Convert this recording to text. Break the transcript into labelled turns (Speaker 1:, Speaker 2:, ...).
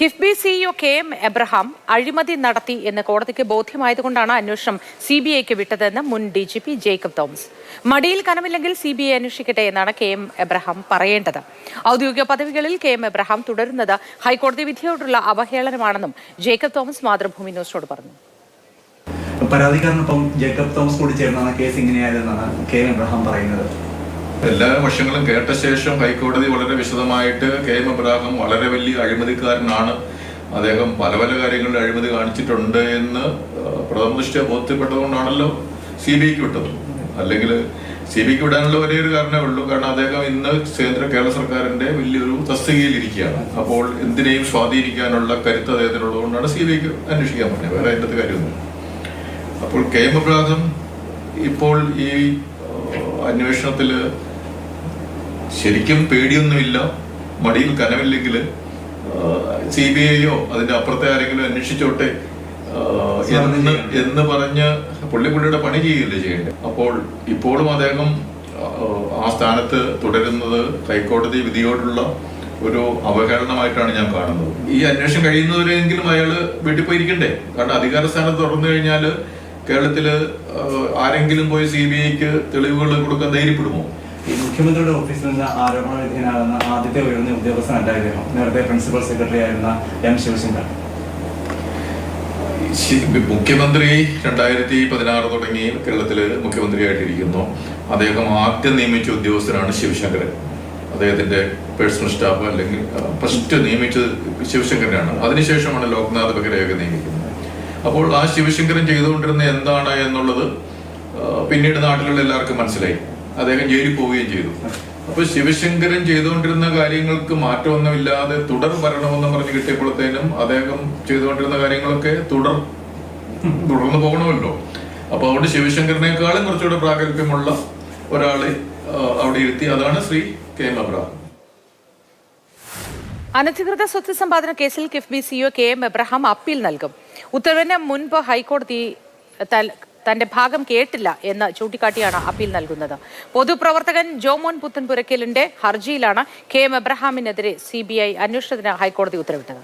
Speaker 1: KIIFB CEO K M. Abraham അഴിമതി നടത്തി എന്ന് കോടതിക്ക് ബോധ്യമായതുകൊണ്ടാണ് അന്വേഷണം സിബിഐക്ക് വിട്ടതെന്ന് മുൻ ഡിജിപി ജേക്കബ് തോമസ്. മടിയിൽ കനമില്ലെങ്കിൽ സിബിഐ അന്വേഷിക്കട്ടെ എന്നാണ് കെ.എം. എബ്രഹാം പറയേണ്ടത്. ഔദ്യോഗിക പദവികളിൽ കെ.എം. എബ്രഹാം തുടരുന്നത് ഹൈക്കോടതി വിധിയോടുള്ള അവഹേളനമാണെന്നും ജേക്കബ് തോമസ് മാതൃഭൂമി ന്യൂസിനോട് പറഞ്ഞു.
Speaker 2: പരാതിക്കാരനൊപ്പം ജേക്കബ് തോമസ് കൂടി ചേർന്നാണ് കേസ് ഇങ്ങനെയായതെന്നാണ് കെ.എം. എബ്രഹാം പറയുന്നത്.
Speaker 3: എല്ലാ വശങ്ങളും കേട്ട ശേഷം ഹൈക്കോടതി വളരെ വിശദമായിട്ട് കെ.എം. എബ്രഹാം വളരെ വലിയ അഴിമതിക്കാരനാണ്, അദ്ദേഹം പല പല കാര്യങ്ങളിൽ അഴിമതി കാണിച്ചിട്ടുണ്ട് എന്ന് പ്രഥമദൃഷ്ട്യാ ബോധ്യപ്പെട്ടതുകൊണ്ടാണല്ലോ CBIക്ക് വിട്ടത്. അല്ലെങ്കിൽ CBIക്ക് വിടാനുള്ള ഒരേ ഒരു കാരണമേ ഉള്ളൂ, കാരണം അദ്ദേഹം ഇന്ന് കേരള സർക്കാരിന്റെ വലിയൊരു തസ്തികയിൽ ഇരിക്കുകയാണ്. അപ്പോൾ എന്തിനേയും സ്വാധീനിക്കാനുള്ള കരുത്ത് അദ്ദേഹത്തിനുള്ളതുകൊണ്ടാണ് CBIക്ക് അന്വേഷിക്കാൻ പറഞ്ഞത്, വേറെ അതിൻ്റെ കാര്യമൊന്നും. അപ്പോൾ കെ.എം. എബ്രഹാം ഇപ്പോൾ ഈ അന്വേഷണത്തിൽ ശരിക്കും പേടിയൊന്നുമില്ല, മടിയിൽ കനമില്ലെങ്കിൽ CBIയോ അതിന്റെ അപ്പുറത്തെ ആരെങ്കിലും അന്വേഷിച്ചോട്ടെ എന്ന് പറഞ്ഞ് പുള്ളിയുടെ പണി ചെയ്യുകയല്ലേ ചെയ്യേണ്ടത്. അപ്പോൾ ഇപ്പോഴും അദ്ദേഹം ആ സ്ഥാനത്ത് തുടരുന്നത് ഹൈക്കോടതി വിധിയോടുള്ള ഒരു അവഹേളനമായിട്ടാണ് ഞാൻ കാണുന്നത്. ഈ അന്വേഷണം കഴിയുന്നവരെങ്കിലും അയാൾ വീട്ടിൽ പോയിരിക്കണ്ടേ? കാരണം അധികാര സ്ഥാനത്ത് തുറന്നു കഴിഞ്ഞാൽ കേരളത്തില് ആരെങ്കിലും പോയി CBIക്ക് തെളിവുകൾ കൊടുക്കാൻ ധൈര്യപ്പെടുമോ?
Speaker 2: ഈ മുഖ്യമന്ത്രിയുടെ ഓഫീസിൽ നിന്ന് ആരോപണ വിധേയനാകുന്ന ആദ്യത്തെ ഉയർന്ന ഉദ്യോഗസ്ഥനല്ല ഇദ്ദേഹം. നേരത്തെ പ്രിൻസിപ്പൽ സെക്രട്ടറി ആയിരുന്ന M. ശിവശങ്കർ.
Speaker 3: മുഖ്യമന്ത്രി 2016 തുടങ്ങി കേരളത്തില് മുഖ്യമന്ത്രിയായിട്ടിരിക്കുന്നു. അദ്ദേഹം ആദ്യം നിയമിച്ച ഉദ്യോഗസ്ഥനാണ് ശിവശങ്കരൻ. അദ്ദേഹത്തിന്റെ പേഴ്സണൽ സ്റ്റാഫ് അല്ലെങ്കിൽ ഫസ്റ്റ് നിയമിച്ചത് ശിവശങ്കരനാണ്. അതിനുശേഷമാണ് ലോക്നാഥ് ബെഹ്റയൊക്കെ നിയമിക്കുന്നത്. അപ്പോൾ ആ ശിവശങ്കരൻ ചെയ്തുകൊണ്ടിരുന്ന എന്താണ് എന്നുള്ളത് പിന്നീട് നാട്ടിലുള്ള എല്ലാവർക്കും മനസ്സിലായി. അദ്ദേഹം ജയിലിൽ പോവുകയും ചെയ്തു. അപ്പോൾ ശിവശങ്കരൻ ചെയ്തുകൊണ്ടിരുന്ന കാര്യങ്ങൾക്ക് മാറ്റമൊന്നുമില്ലാതെ തുടർ ഭരണമെന്ന് പറഞ്ഞ് കിട്ടിയപ്പോഴത്തേനും അദ്ദേഹം ചെയ്തുകൊണ്ടിരുന്ന കാര്യങ്ങളൊക്കെ തുടർന്ന് പോകണമല്ലോ. അപ്പൊ അതുകൊണ്ട് ശിവശങ്കരനേക്കാളും കുറച്ചുകൂടെ പ്രാഗൽഭ്യമുള്ള ഒരാളെ അവിടെ ഇരുത്തി, അതാണ് ശ്രീ കെ.എം. എബ്രഹാം.
Speaker 1: അനധികൃത സ്വത്ത് സമ്പാദന കേസിൽ KIIFB CEO K M. Abraham appeal നൽകും. ഉത്തരവിന് മുൻപ് ഹൈക്കോടതി തന്റെ ഭാഗം കേട്ടില്ല എന്ന് ചൂണ്ടിക്കാട്ടിയാണ് അപ്പീൽ നൽകുന്നത്. പൊതുപ്രവർത്തകൻ ജോമോൻ പുത്തൻപുരയ്ക്കലിന്റെ ഹർജിയിലാണ് കെ.എം. എബ്രഹാമിനെതിരെ CBI അന്വേഷണത്തിന് ഹൈക്കോടതി ഉത്തരവിട്ടത്.